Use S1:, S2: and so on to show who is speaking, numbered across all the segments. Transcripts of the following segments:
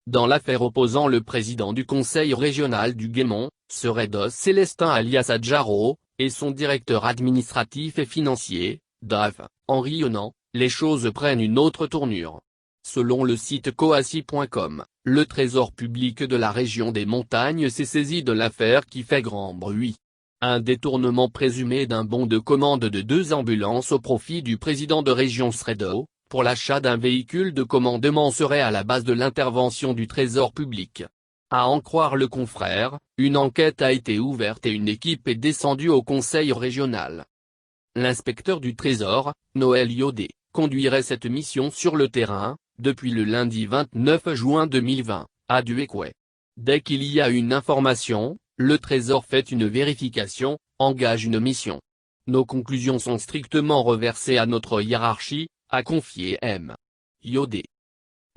S1: Dans l'affaire opposant le président du conseil régional du Guémont, Seredos Célestin alias Adjaro, et son directeur administratif et financier, DAF, Henri Yonant, les choses prennent une autre tournure. Selon le site coassi.com, le trésor public de la région des Montagnes s'est saisi de l'affaire qui fait grand bruit. Un détournement présumé d'un bon de commande de 2 ambulances au profit du président de région Seredo, pour l'achat d'un véhicule de commandement serait à la base de l'intervention du trésor public. À en croire le confrère, une enquête a été ouverte et une équipe est descendue au conseil régional. L'inspecteur du trésor, Noël Yodé, conduirait cette mission sur le terrain, depuis le lundi 29 juin 2020, à Duékoué. Dès qu'il y a une information, le trésor fait une vérification, engage une mission. Nos conclusions sont strictement reversées à notre hiérarchie, a confié M. Yodé.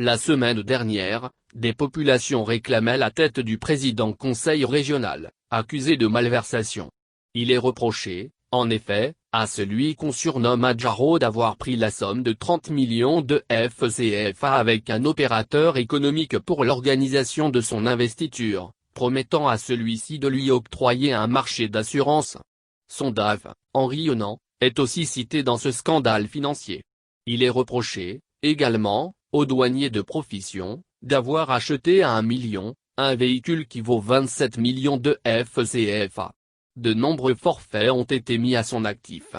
S1: La semaine dernière, des populations réclamaient la tête du président conseil régional, accusé de malversation. Il est reproché, en effet, à celui qu'on surnomme Adjaro d'avoir pris la somme de 30 millions de FCFA avec un opérateur économique pour l'organisation de son investiture, promettant à celui-ci de lui octroyer un marché d'assurance. Son DAF, Henri Yonant, est aussi cité dans ce scandale financier. Il est reproché, également, au douanier de profession, d'avoir acheté à 1 million, un véhicule qui vaut 27 millions de FCFA. De nombreux forfaits ont été mis à son actif.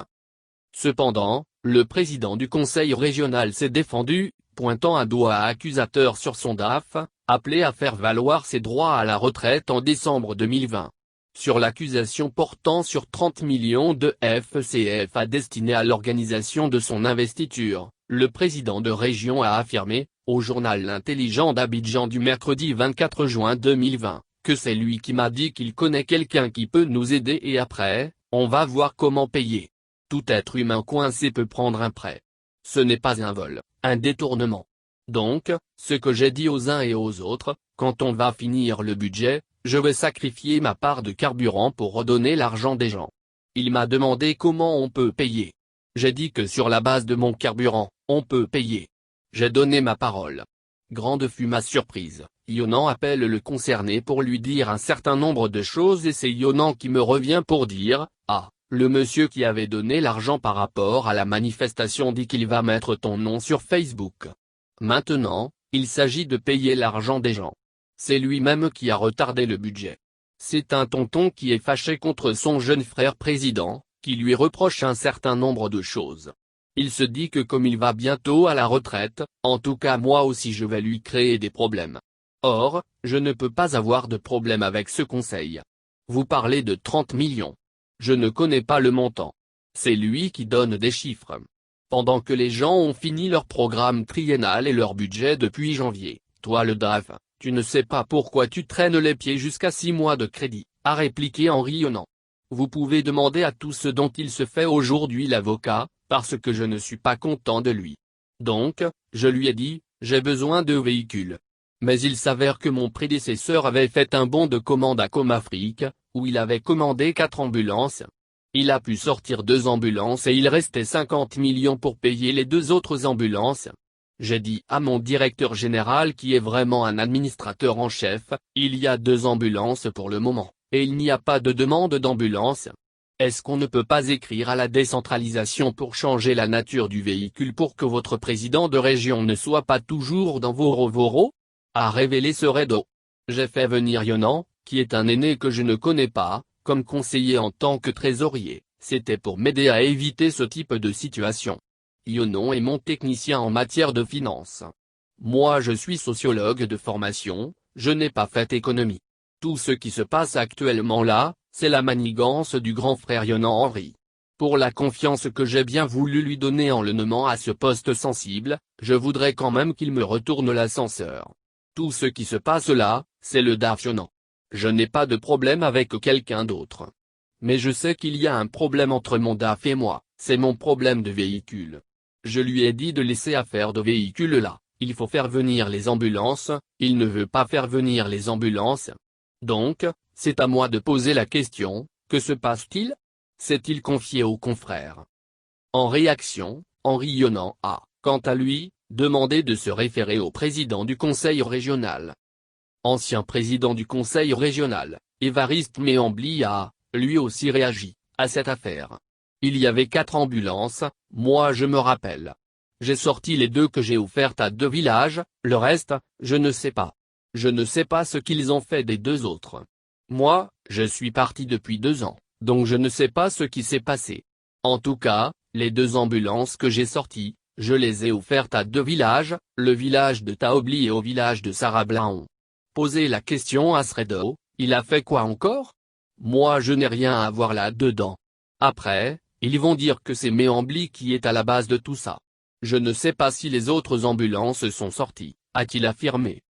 S1: Cependant, le président du conseil régional s'est défendu, pointant un doigt accusateur sur son DAF, appelé à faire valoir ses droits à la retraite en décembre 2020. Sur l'accusation portant sur 30 millions de FCFA destinés à l'organisation de son investiture, le président de région a affirmé, au journal L'Intelligent d'Abidjan du mercredi 24 juin 2020, que c'est lui qui m'a dit qu'il connaît quelqu'un qui peut nous aider et après, on va voir comment payer. Tout être humain coincé peut prendre un prêt. Ce n'est pas un vol, un détournement. Donc, ce que j'ai dit aux uns et aux autres, quand on va finir le budget, je vais sacrifier ma part de carburant pour redonner l'argent des gens. Il m'a demandé comment on peut payer. J'ai dit que sur la base de mon carburant, on peut payer. J'ai donné ma parole. Grande fut ma surprise. Yonant appelle le concerné pour lui dire un certain nombre de choses et c'est Yonant qui me revient pour dire, ah, le monsieur qui avait donné l'argent par rapport à la manifestation dit qu'il va mettre ton nom sur Facebook. Maintenant, il s'agit de payer l'argent des gens. C'est lui-même qui a retardé le budget. C'est un tonton qui est fâché contre son jeune frère président, qui lui reproche un certain nombre de choses. Il se dit que comme il va bientôt à la retraite, en tout cas moi aussi je vais lui créer des problèmes. Or, je ne peux pas avoir de problème avec ce conseil. Vous parlez de 30 millions. Je ne connais pas le montant. C'est lui qui donne des chiffres. Pendant que les gens ont fini leur programme triennal et leur budget depuis janvier, toi le DAF, tu ne sais pas pourquoi tu traînes les pieds jusqu'à 6 mois de crédit, a répliqué Henri Yonant. Vous pouvez demander à tout ce dont il se fait aujourd'hui l'avocat, parce que je ne suis pas content de lui. Donc, je lui ai dit, j'ai besoin de véhicules. Mais il s'avère que mon prédécesseur avait fait un bon de commande à Comafrique, où il avait commandé 4 ambulances. Il a pu sortir 2 ambulances et il restait 50 millions pour payer les 2 autres ambulances. J'ai dit à mon directeur général qui est vraiment un administrateur en chef, il y a 2 ambulances pour le moment, et il n'y a pas de demande d'ambulance. Est-ce qu'on ne peut pas écrire à la décentralisation pour changer la nature du véhicule pour que votre président de région ne soit pas toujours dans Voro, a révélé Seredo. J'ai fait venir Yonant, qui est un aîné que je ne connais pas, comme conseiller en tant que trésorier, c'était pour m'aider à éviter ce type de situation. Yonant est mon technicien en matière de finances. Moi je suis sociologue de formation, je n'ai pas fait économie. Tout ce qui se passe actuellement là, c'est la manigance du grand frère Yonant Henri. Pour la confiance que j'ai bien voulu lui donner en le nommant à ce poste sensible, je voudrais quand même qu'il me retourne l'ascenseur. Tout ce qui se passe là, c'est le DAF Yonant. Je n'ai pas de problème avec quelqu'un d'autre. Mais je sais qu'il y a un problème entre mon DAF et moi, c'est mon problème de véhicule. Je lui ai dit de laisser affaire de véhicule là, il faut faire venir les ambulances, il ne veut pas faire venir les ambulances. Donc, c'est à moi de poser la question, que se passe-t-il? S'est-il confié au confrère? En réaction, Henri Yonant a, quant à lui, demandé de se référer au président du conseil régional. ancien président du conseil régional, Évariste Méambly a, lui aussi réagi, à cette affaire. Il y avait 4 ambulances, moi je me rappelle. J'ai sorti les 2 que j'ai offertes à 2 villages, le reste, je ne sais pas. Je ne sais pas ce qu'ils ont fait des 2 autres. Moi, je suis parti depuis 2 ans, donc je ne sais pas ce qui s'est passé. En tout cas, les 2 ambulances que j'ai sorties, je les ai offertes à 2 villages, le village de Taobli et au village de Sarablaon. Posez la question à Sredo, il a fait quoi encore? Moi je n'ai rien à voir là-dedans. Après, ils vont dire que c'est Méambly qui est à la base de tout ça. Je ne sais pas si les autres ambulances sont sorties, a-t-il affirmé.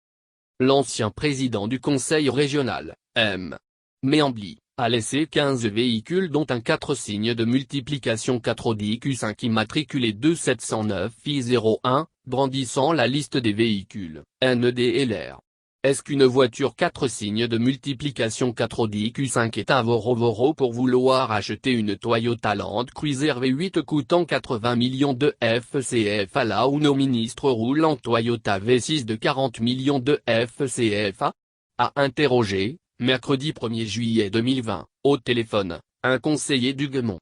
S1: L'ancien président du conseil régional, M. Méambly, a laissé 15 véhicules dont un 4 signes de multiplication 4ODQ5 immatriculé 2709I01, brandissant la liste des véhicules, NEDLR. Est-ce qu'une voiture 4 signes de multiplication 4ODQ5 est un Voro pour vouloir acheter une Toyota Land Cruiser V8 coûtant 80 millions de FCFA là où nos ministres roulent en Toyota V6 de 40 millions de FCFA? A interrogé, mercredi 1er juillet 2020, au téléphone, un conseiller d'Huguemont.